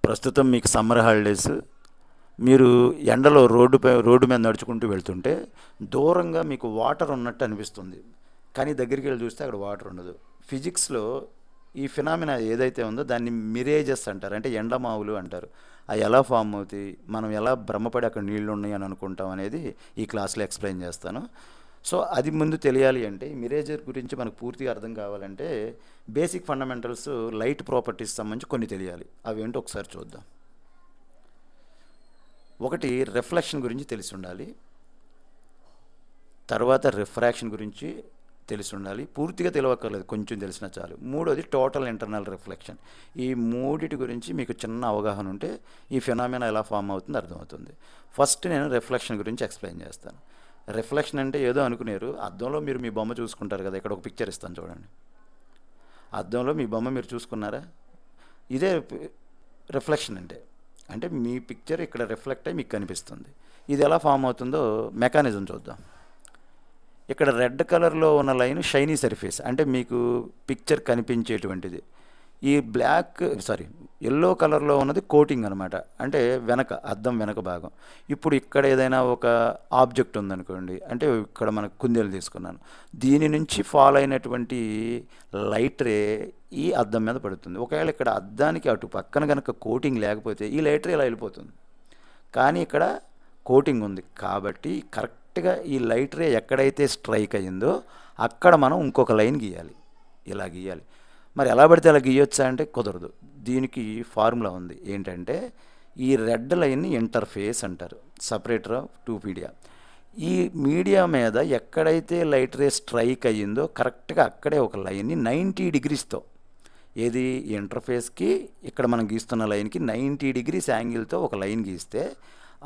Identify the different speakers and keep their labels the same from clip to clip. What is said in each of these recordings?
Speaker 1: ప్రస్తుతం మీకు summer holidays. మీరు ఎండలో రోడ్డు మీద నడుచుకుంటూ వెళ్తుంటే దూరంగా మీకు వాటర్ ఉన్నట్టు అనిపిస్తుంది. కానీ దగ్గరికి వెళ్ళి చూస్తే అక్కడ వాటర్ ఉండదు. ఫిజిక్స్లో ఈ ఫినామినా ఏదైతే ఉందో దాన్ని మిరేజెస్ అంటారు, అంటే ఎండమావులు అంటారు. అవి ఎలా ఫామ్ అవుతాయి, మనం ఎలా భ్రమపడి అక్కడ నీళ్లు ఉన్నాయి అని అనుకుంటాం అనేది ఈ క్లాస్లో ఎక్స్ప్లెయిన్ చేస్తాను. సో అది ముందు తెలియాలి అంటే, ఈ మిరేజర్ గురించి మనకు పూర్తిగా అర్థం కావాలంటే బేసిక్ ఫండమెంటల్స్ లైట్ ప్రాపర్టీస్ సంబంధించి కొన్ని తెలియాలి. అవి ఏంటో ఒకసారి చూద్దాం. ఒకటి, రిఫ్లెక్షన్ గురించి తెలిసి ఉండాలి. తర్వాత రిఫ్రాక్షన్ గురించి తెలిసి ఉండాలి. పూర్తిగా తెలియక్కర్లేదు, కొంచెం తెలిసినా చాలు. మూడోది టోటల్ ఇంటర్నల్ రిఫ్లెక్షన్. ఈ మూడిటి గురించి మీకు చిన్న అవగాహన ఉంటే ఈ ఫినామినా ఎలా ఫామ్ అవుతుందో అర్థమవుతుంది. ఫస్ట్ నేను రిఫ్లెక్షన్ గురించి ఎక్స్ప్లెయిన్ చేస్తాను. రిఫ్లెక్షన్ అంటే ఏదో అనుకునేరు, అద్దంలో మీరు మీ బొమ్మ చూసుకుంటారు కదా. ఇక్కడ ఒక పిక్చర్ ఇస్తాను చూడండి. అద్దంలో మీ బొమ్మ మీరు చూసుకున్నారా? ఇదే రిఫ్లెక్షన్ అంటే. అంటే మీ పిక్చర్ ఇక్కడ రిఫ్లెక్ట్ అయ్యి మీకు కనిపిస్తుంది. ఇది ఎలా ఫామ్ అవుతుందో మెకానిజం చూద్దాం. ఇక్కడ రెడ్ కలర్లో ఉన్న లైన్ షైనీ సర్ఫేస్, అంటే మీకు పిక్చర్ కనిపించేటువంటిది. ఈ ఎల్లో కలర్లో ఉన్నది కోటింగ్ అనమాట, అంటే వెనక అద్దం వెనక భాగం. ఇప్పుడు ఇక్కడ ఏదైనా ఒక ఆబ్జెక్ట్ ఉందనుకోండి, అంటే ఇక్కడ మనకు కుందేలు తీసుకున్నాను, దీని నుంచి ఫాల్ అయినటువంటి లైట్ రే ఈ అద్దం మీద పడుతుంది. ఒకవేళ ఇక్కడ అద్దానికి అటు పక్కన కనుక కోటింగ్ లేకపోతే ఈ లైట్ రే ఇలా వెళ్ళిపోతుంది. కానీ ఇక్కడ కోటింగ్ ఉంది కాబట్టి కరెక్ట్గా ఈ లైట్ రే ఎక్కడైతే స్ట్రైక్ అయ్యిందో అక్కడ మనం ఇంకొక లైన్ గీయాలి. ఇలా గీయాలి. మరి ఎలా పడితే అలా గీయొచ్చా అంటే కుదరదు. దీనికి ఫార్ములా ఉంది. ఏంటంటే ఈ రెడ్ లైన్ని ఇంటర్ఫేస్ అంటారు, సపరేటర్ ఆఫ్ టూ మీడియా. ఈ మీడియా మీద ఎక్కడైతే లైట్ రే స్ట్రైక్ అయ్యిందో కరెక్ట్గా అక్కడే ఒక లైన్ని 90 డిగ్రీస్తో, ఏది ఇంటర్ఫేస్కి ఇక్కడ మనం గీస్తున్న లైన్కి 90 డిగ్రీస్ యాంగిల్తో ఒక లైన్ గీస్తే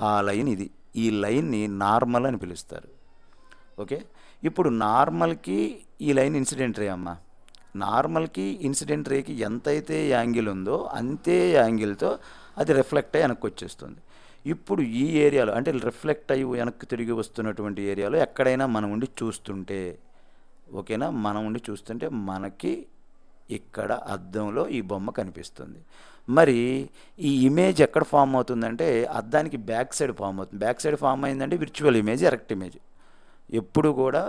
Speaker 1: ఆ లైన్ ఇది. ఈ లైన్ని నార్మల్ అని పిలుస్తారు. ఓకే, ఇప్పుడు నార్మల్కి ఈ లైన్ ఇన్సిడెంట్ రే అమ్మ. నార్మల్కి ఇన్సిడెంట్ రేకి ఎంతైతే యాంగిల్ ఉందో అంతే యాంగిల్తో అది రిఫ్లెక్ట్ అయ్యి వెనక్కి వచ్చేస్తుంది. ఇప్పుడు ఈ ఏరియాలో, అంటే రిఫ్లెక్ట్ అయ్యి వెనక్కి తిరిగి వస్తున్నటువంటి ఏరియాలో ఎక్కడైనా మనం ఉండి చూస్తుంటే, ఓకేనా, మనం ఉండి చూస్తుంటే మనకి ఇక్కడ అద్దంలో ఈ బొమ్మ కనిపిస్తుంది. మరి ఈ ఇమేజ్ ఎక్కడ ఫామ్ అవుతుందంటే అద్దానికి బ్యాక్ సైడ్ ఫామ్ అవుతుంది. బ్యాక్ సైడ్ ఫామ్ అయిందంటే విర్చువల్ ఇమేజ్, ఎరెక్ట్ ఇమేజ్. ఎప్పుడు కూడా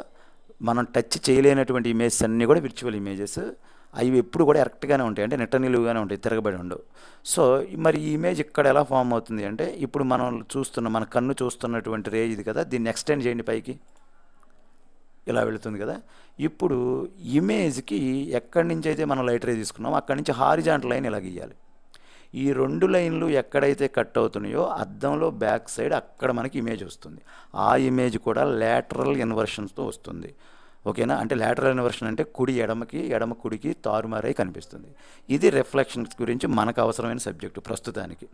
Speaker 1: మనం టచ్ చేయలేనటువంటి ఇమేజెస్ అన్నీ కూడా విర్చువల్ ఇమేజెస్. అవి ఎప్పుడు కూడా ఎరెక్ట్గానే ఉంటాయి, అంటే నెట్ట నిలువుగానే ఉంటాయి, తిరగబడి ఉండవు. సో మరి ఈ ఇమేజ్ ఇక్కడ ఎలా ఫామ్ అవుతుంది అంటే, ఇప్పుడు మనం మన కన్ను చూస్తున్నటువంటి రే ఇది కదా, దీన్ని ఎక్స్టెండ్ చేయండి పైకి, ఇలా వెళుతుంది కదా. ఇప్పుడు ఇమేజ్కి ఎక్కడి నుంచి అయితే మనం లైట్ రే తీసుకున్నామో అక్కడి నుంచి హారిజాంటల్ లైన్ ఇలా గీయాలి. ఈ రెండు లైన్లు ఎక్కడైతే కట్ అవుతున్నాయో అద్దంలో బ్యాక్ సైడ్ అక్కడ మనకి ఇమేజ్ వస్తుంది. ఆ ఇమేజ్ కూడా లేటరల్ ఇన్వర్షన్స్తో వస్తుంది. ఓకేనా, అంటే లేటరల్ ఇన్వర్షన్ అంటే కుడి ఎడమకి, ఎడమ కుడికి తారుమారై కనిపిస్తుంది. ఇది రిఫ్లెక్షన్స్ గురించి మనకు అవసరమైన సబ్జెక్టు ప్రస్తుతానికి.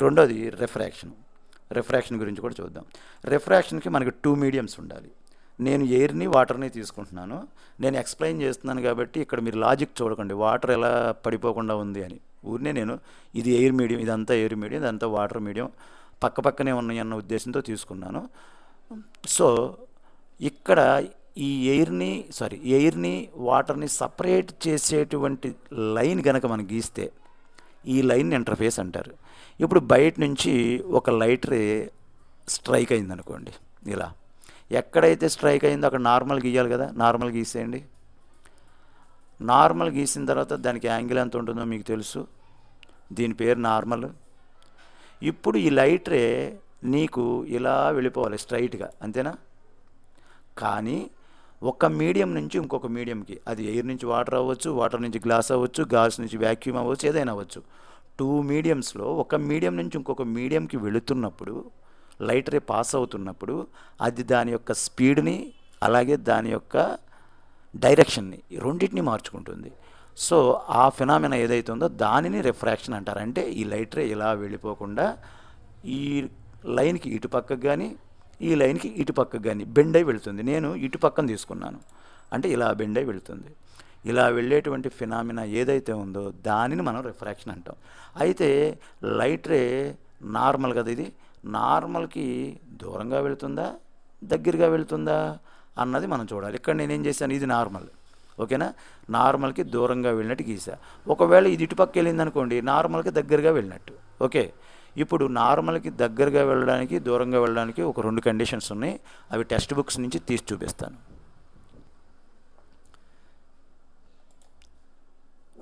Speaker 1: రెండోది రిఫ్రాక్షన్. రిఫ్రాక్షన్ గురించి కూడా చూద్దాం. రిఫ్రాక్షన్కి మనకి 2 మీడియమ్స్ ఉండాలి. నేను ఎయిర్ని వాటర్ని తీసుకుంటున్నాను. నేను ఎక్స్ప్లెయిన్ చేస్తున్నాను కాబట్టి ఇక్కడ మీరు లాజిక్ చూడకండి, వాటర్ ఎలా పడిపోకుండా ఉంది అని. ఊరినే నేను ఇది ఎయిర్ మీడియం, ఇదంతా ఎయిర్ మీడియం, ఇదంతా వాటర్ మీడియం, పక్క పక్కనే ఉన్నాయి అన్న ఉద్దేశంతో తీసుకున్నాను. సో ఇక్కడ ఈ ఎయిర్ని వాటర్ని సపరేట్ చేసేటువంటి లైన్ కనుక మనం గీస్తే ఈ లైన్ ఇంటర్ఫేస్ అంటారు. ఇప్పుడు బయట నుంచి ఒక లైట్ రే స్ట్రైక్ అయిందనుకోండి, ఇలా ఎక్కడైతే స్ట్రైక్ అయిందో అక్కడ నార్మల్ గీయాలి కదా. నార్మల్ గీసేయండి. నార్మల్ గీసిన తర్వాత దానికి యాంగిల్ ఎంత ఉంటుందో మీకు తెలుసు, దీని పేరు నార్మల్. ఇప్పుడు ఈ లైట్ రే నీకు ఇలా వెళ్ళిపోవాలి స్ట్రైట్గా, అంతేనా? కానీ ఒక మీడియం నుంచి ఇంకొక మీడియంకి, అది ఎయిర్ నుంచి వాటర్ అవ్వచ్చు, వాటర్ నుంచి గ్లాస్ అవ్వచ్చు, గ్లాస్ నుంచి వ్యాక్యూమ్ అవ్వచ్చు, ఏదైనా అవ్వచ్చు. 2 మీడియంస్లో ఒక మీడియం నుంచి ఇంకొక మీడియంకి వెళుతున్నప్పుడు, లైట్ రే పాస్ అవుతున్నప్పుడు అది దాని యొక్క స్పీడ్ని అలాగే దాని యొక్క డైరెక్షన్ని రెండింటిని మార్చుకుంటుంది. సో ఆ ఫినామినా ఏదైతే ఉందో దానిని రిఫ్రాక్షన్ అంటారు. అంటే ఈ లైట్ రే ఇలా వెళ్ళిపోకుండా ఈ లైన్కి ఇటు పక్కకు కానీ ఈ లైన్కి ఇటు పక్కకు కానీ బెండ్ అయి వెళుతుంది. నేను ఇటు పక్కన తీసుకున్నాను, అంటే ఇలా బెండ్ అయి వెళుతుంది. ఇలా వెళ్ళేటువంటి ఫినామినా ఏదైతే ఉందో దానిని మనం రిఫ్రాక్షన్ అంటాం. అయితే లైట్ రే నార్మల్ కదా, ఇది నార్మల్కి దూరంగా వెళుతుందా దగ్గరగా వెళుతుందా అన్నది మనం చూడాలి. ఇక్కడ నేనేం చేశాను, ఇది నార్మల్, ఓకేనా. నార్మల్కి దూరంగా వెళ్ళినట్టు గీసా. ఒకవేళ ఇది ఇటుపక్క వెళ్ళింది అనుకోండి, నార్మల్కి దగ్గరగా వెళ్ళినట్టు. ఓకే. ఇప్పుడు నార్మల్కి దగ్గరగా వెళ్ళడానికి దూరంగా వెళ్ళడానికి ఒక 2 కండిషన్స్ ఉన్నాయి. అవి టెక్స్ట్ బుక్స్ నుంచి తీసి చూపిస్తాను.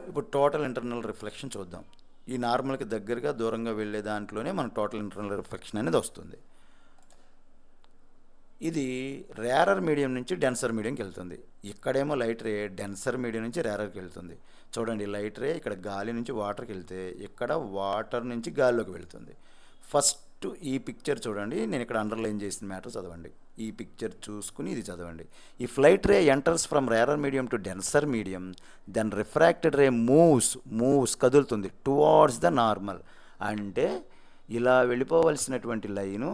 Speaker 1: ఇప్పుడు టోటల్ ఇంటర్నల్ రిఫ్లెక్షన్ చూద్దాం. ఈ నార్మల్కి దగ్గరగా దూరంగా వెళ్ళే దాంట్లోనే మన టోటల్ ఇంటర్నల్ రిఫ్లెక్షన్ అనేది వస్తుంది. ఇది రేరర్ మీడియం నుంచి డెన్సర్ మీడియంకి వెళ్తుంది. ఇక్కడేమో లైట్ రే డెన్సర్ మీడియం నుంచి రేరర్కి వెళ్తుంది. చూడండి, లైట్ రే ఇక్కడ గాలి నుంచి వాటర్కి వెళ్తే ఇక్కడ వాటర్ నుంచి గాలిలోకి వెళ్తుంది. ఫస్ట్ ఈ పిక్చర్ చూడండి, నేను ఇక్కడ అండర్లైన్ చేసిన మ్యాటర్ చదవండి. ఈ పిక్చర్ చూసుకుని ఇది చదవండి. ఈ light ray enters from rarer medium to denser medium, then refracted ray moves కదులుతుంది టువార్డ్స్ ద నార్మల్. అంటే ఇలా వెళ్ళిపోవలసినటువంటి లైను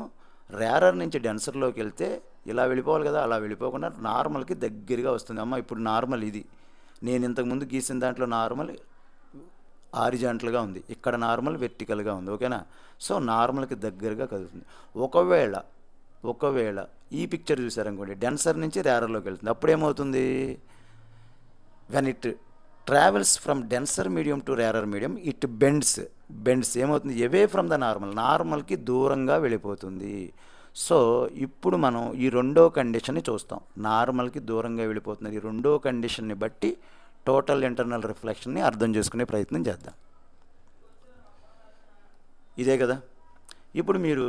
Speaker 1: రేరర్ నుంచి డెన్సర్లోకి వెళ్తే ఇలా వెళ్ళిపోవాలి కదా, అలా వెళ్ళిపోకుండా నార్మల్కి దగ్గరగా వస్తుంది. అమ్మ ఇప్పుడు నార్మల్ ఇది, నేను ఇంతకుముందు గీసిన దాంట్లో నార్మల్ హారిజాంటల్గా ఉంది, ఇక్కడ నార్మల్ వెర్టికల్గా ఉంది. ఓకేనా. సో నార్మల్కి దగ్గరగా కదులుతుంది. ఒకవేళ ఈ పిక్చర్ చూసారనుకోండి, డెన్సర్ నుంచి రేరర్లోకి వెళ్తుంది. అప్పుడు ఏమవుతుంది, when it travels from denser medium to rarer medium it bends ఏమవుతుంది, అవే ఫ్రమ్ ద నార్మల్కి దూరంగా వెళ్ళిపోతుంది. సో ఇప్పుడు మనం ఈ రెండో కండిషన్ని చూస్తాం. నార్మల్కి దూరంగా వెళ్ళిపోతున్నది ఈ రెండో కండిషన్ని బట్టి టోటల్ ఇంటర్నల్ రిఫ్లెక్షన్ని అర్థం చేసుకునే ప్రయత్నం చేద్దాం. ఇదే కదా. ఇప్పుడు మీరు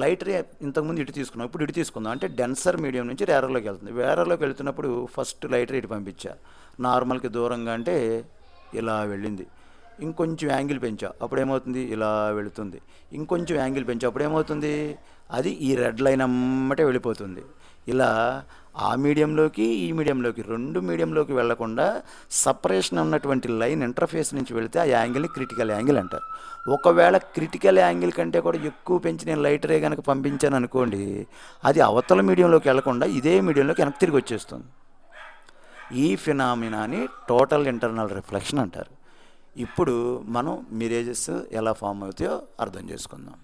Speaker 1: లైట్ రే ఇంతకుముందు ఇటు తీసుకున్నాం, ఇప్పుడు ఇటు తీసుకుందాం. అంటే డెన్సర్ మీడియం నుంచి రేరర్లోకి వెళ్తుంది. రేరర్లోకి వెళ్తున్నప్పుడు ఫస్ట్ లైట్ రే ఇటు పంపించా, నార్మల్కి దూరంగా అంటే ఇలా వెళ్ళింది. ఇంకొంచెం యాంగిల్ పెంచా, అప్పుడు ఏమవుతుంది, ఇలా వెళుతుంది. ఇంకొంచెం యాంగిల్ పెంచా, అప్పుడు ఏమవుతుంది, అది ఈ రెడ్ లైన్ అమ్మటే వెళ్ళిపోతుంది. ఇలా ఆ మీడియంలోకి ఈ మీడియంలోకి రెండు మీడియంలోకి వెళ్లకుండా సపరేషన్ ఉన్నటువంటి లైన్ ఇంటర్ఫేస్ నుంచి వెళితే ఆ యాంగిల్ని క్రిటికల్ యాంగిల్ అంటారు. ఒకవేళ క్రిటికల్ యాంగిల్ కంటే కూడా ఎక్కువ పెంచి నేను లైట్ రే కనుక పంపించాను అనుకోండి, అది అవతల మీడియంలోకి వెళ్లకుండా ఇదే మీడియంలోకి వెనక్కి తిరిగి వచ్చేస్తుంది. ఈ ఫినామినాని టోటల్ ఇంటర్నల్ రిఫ్లెక్షన్ అంటారు. ఇప్పుడు మనం మిరేజెస్ ఎలా ఫామ్ అవుతాయో అర్థం చేసుకుందాం.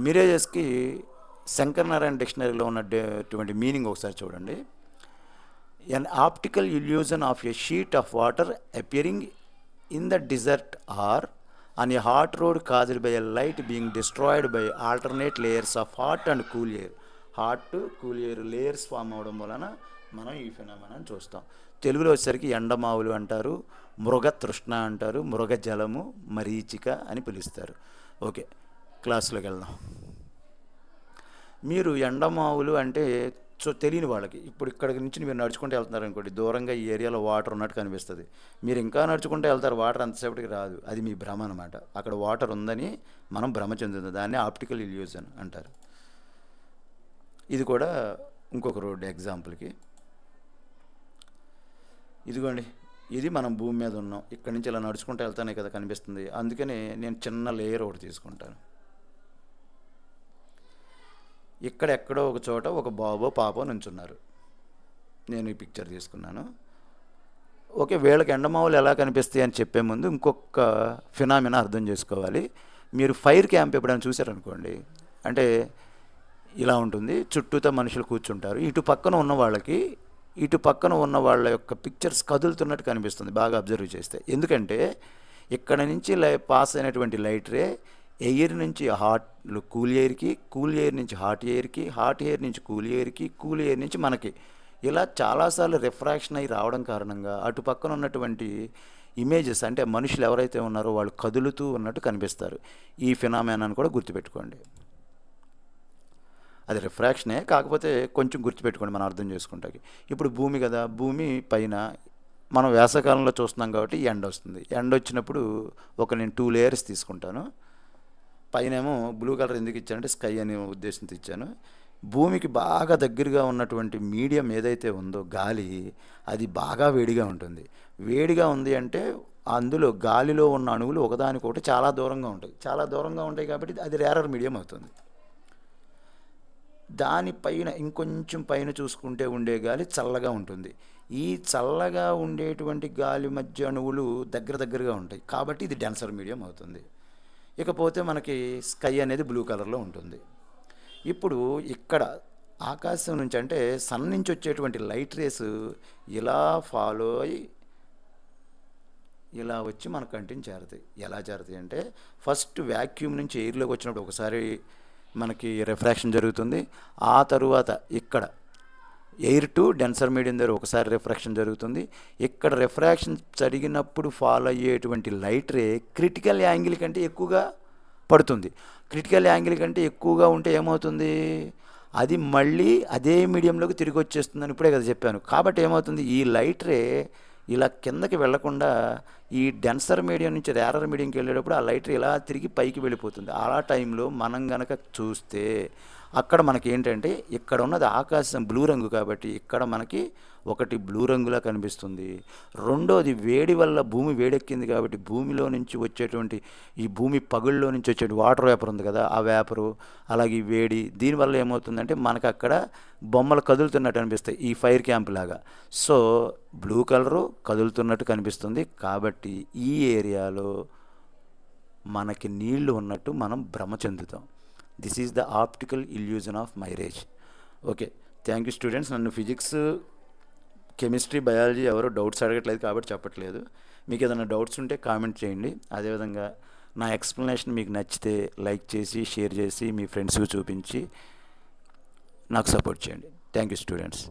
Speaker 1: మిరేజెస్కి శంకర్ నారాయణ డిక్షనరీలో ఉన్నటువంటి మీనింగ్ ఒకసారి చూడండి. An optical illusion of a sheet of water appearing in the desert or on a hot road caused by a light being destroyed by alternate layers of hot and cool air. Hot cool air layers form అవడం వలన మనం ఈ ఫినామినాని చూస్తాం. తెలుగులో వచ్చేసరికి ఎండమావులు అంటారు, మృగ తృష్ణ అంటారు, మృగ జలము, మరీచిక అని పిలుస్తారు. ఓకే, క్లాస్లోకి వెళ్దాం. మీరు ఎండమావులు అంటే తెలియని వాళ్ళకి, ఇప్పుడు ఇక్కడి నుంచి మీరు నడుచుకుంటూ వెళ్తున్నారు అనుకోండి, దూరంగా ఈ ఏరియాలో వాటర్ ఉన్నట్టు కనిపిస్తుంది. మీరు ఇంకా నడుచుకుంటూ వెళ్తారు, వాటర్ అంతసేపటికి రాదు, అది మీ భ్రమ అనమాట. అక్కడ వాటర్ ఉందని మనం భ్రమ చెందుతుంది, దాన్ని ఆప్టికల్ ఇల్యూజన్ అంటారు. ఇది కూడా ఇంకొక రోడ్ ఎగ్జాంపుల్కి. ఇదిగోండి, ఇది మనం భూమి మీద ఉన్నాం, ఇక్కడి నుంచి ఇలా నడుచుకుంటూ వెళ్తానే కదా కనిపిస్తుంది. అందుకని నేను చిన్న లేయర్ ఒకటి తీసుకుంటాను. ఇక్కడ ఎక్కడో ఒక చోట ఒక బాబో పాపో నుంచున్నారు, నేను ఈ పిక్చర్ తీసుకున్నాను. ఓకే, వీళ్ళకి ఎండమావులు ఎలా కనిపిస్తాయి అని చెప్పే ముందు ఇంకొక ఫినామినా అర్థం చేసుకోవాలి. మీరు ఫైర్ క్యాంప్ ఎప్పుడైనా చూసారనుకోండి, అంటే ఇలా ఉంటుంది, చుట్టూతో మనుషులు కూర్చుంటారు. ఇటు పక్కన ఉన్న వాళ్ళ యొక్క పిక్చర్స్ కదులుతున్నట్టు కనిపిస్తుంది బాగా అబ్జర్వ్ చేస్తే. ఎందుకంటే ఇక్కడ నుంచి పాస్ అయినటువంటి లైట్ రే ఎయిర్ నుంచి కూల్ ఎయిర్కి, కూల్ ఎయిర్ నుంచి హాట్ ఎయిర్కి, హాట్ ఎయిర్ నుంచి కూల్ ఎయిర్కి, కూల్ ఎయిర్ నుంచి మనకి ఇలా చాలాసార్లు రిఫ్రాక్షన్ అయి రావడం కారణంగా అటు పక్కన ఉన్నటువంటి ఇమేజెస్, అంటే మనుషులు ఎవరైతే ఉన్నారో వాళ్ళు కదులుతూ ఉన్నట్టు కనిపిస్తారు. ఈ ఫినామినాని కూడా గుర్తుపెట్టుకోండి. అది రిఫ్రాక్షనే, కాకపోతే కొంచెం గుర్తుపెట్టుకోండి మనం అర్థం చేసుకుంటాకి. ఇప్పుడు భూమి కదా, భూమి పైన మనం వేసవకాలంలో చూస్తున్నాం కాబట్టి ఎండ వస్తుంది. ఎండ వచ్చినప్పుడు నేను 2 లేయర్స్ తీసుకుంటాను. పైనేమో బ్లూ కలర్ ఎందుకు ఇచ్చానంటే స్కై అనే ఉద్దేశంతో ఇచ్చాను. భూమికి బాగా దగ్గరగా ఉన్నటువంటి మీడియం ఏదైతే ఉందో గాలి, అది బాగా వేడిగా ఉంటుంది. వేడిగా ఉంది అంటే అందులో గాలిలో ఉన్న అణువులు ఒకదానికొకటి చాలా దూరంగా ఉంటాయి కాబట్టి అది రేరర్ మీడియం అవుతుంది. దానిపైన ఇంకొంచెం పైన చూసుకుంటే ఉండే గాలి చల్లగా ఉంటుంది. ఈ చల్లగా ఉండేటువంటి గాలి మధ్య అణువులు దగ్గరగా ఉంటాయి కాబట్టి ఇది డెన్సర్ మీడియం అవుతుంది. ఇకపోతే మనకి స్కై అనేది బ్లూ కలర్లో ఉంటుంది. ఇప్పుడు ఇక్కడ ఆకాశం నుంచి అంటే సన్ నుంచి వచ్చేటువంటి లైట్ రేస్ ఇలా ఫాలో అయ్యి ఇలా వచ్చి మన కంటిని చేరుతాయి. ఎలా చేరుతాయి అంటే ఫస్ట్ వ్యాక్యూమ్ నుంచి ఎయిర్లోకి వచ్చినప్పుడు ఒకసారి మనకి రిఫ్రాక్షన్ జరుగుతుంది. ఆ తరువాత ఇక్కడ ఎయిర్ టు డెన్సర్ మీడియం దగ్గర ఒకసారి రిఫ్రాక్షన్ జరుగుతుంది. ఇక్కడ రిఫ్రాక్షన్ జరిగినప్పుడు ఫాలో అయ్యేటువంటి లైట్ రే క్రిటికల్ యాంగిల్ కంటే ఎక్కువగా పడుతుంది. క్రిటికల్ యాంగిల్ కంటే ఎక్కువగా ఉంటే ఏమవుతుంది, అది మళ్ళీ అదే మీడియంలోకి తిరిగి వచ్చేస్తుందని ఇప్పుడే కదా చెప్పాను. కాబట్టి ఏమవుతుంది, ఈ లైట్ రే ఇలా కిందకి వెళ్లకుండా ఈ డెన్సర్ మీడియం నుంచి రేరర్ మీడియంకి వెళ్ళేటప్పుడు ఆ లైట్ రే ఇలా తిరిగి పైకి వెళ్ళిపోతుంది. అలా టైంలో మనం గనక చూస్తే అక్కడ మనకి ఏంటంటే ఇక్కడ ఉన్నది ఆకాశం బ్లూ రంగు కాబట్టి ఇక్కడ మనకి ఒకటి బ్లూ రంగులా కనిపిస్తుంది. రెండోది వేడి వల్ల భూమి వేడెక్కింది కాబట్టి భూమిలో నుంచి వచ్చేటువంటి ఈ భూమి పగుళ్ళలో నుంచి వచ్చే వాటర్ వేపర్ ఉంది కదా, ఆ వేపరు అలాగే ఈ వేడి దీనివల్ల ఏమవుతుందంటే మనకు అక్కడ బొమ్మలు కదులుతున్నట్టు అనిపిస్తాయి, ఈ ఫైర్ క్యాంప్ లాగా. సో బ్లూ కలరు కదులుతున్నట్టు కనిపిస్తుంది. కాబట్టి ఈ ఏరియాలో మనకి నీళ్లు ఉన్నట్టు మనం భ్రమ చెందుతాం. This is the optical illusion of mirage. Okay, thank you students. నన్ను ఫిజిక్స్, కెమిస్ట్రీ, బయాలజీ ఎవరో డౌట్స్ అడగట్లేదు కాబట్టి చెప్పట్లేదు. మీకు ఏదైనా డౌట్స్ ఉంటే కామెంట్ చేయండి. అదేవిధంగా నా ఎక్స్ప్లెనేషన్ మీకు నచ్చితే లైక్ చేసి షేర్ చేసి మీ ఫ్రెండ్స్కి చూపించి నాకు సపోర్ట్ చేయండి. Thank you students.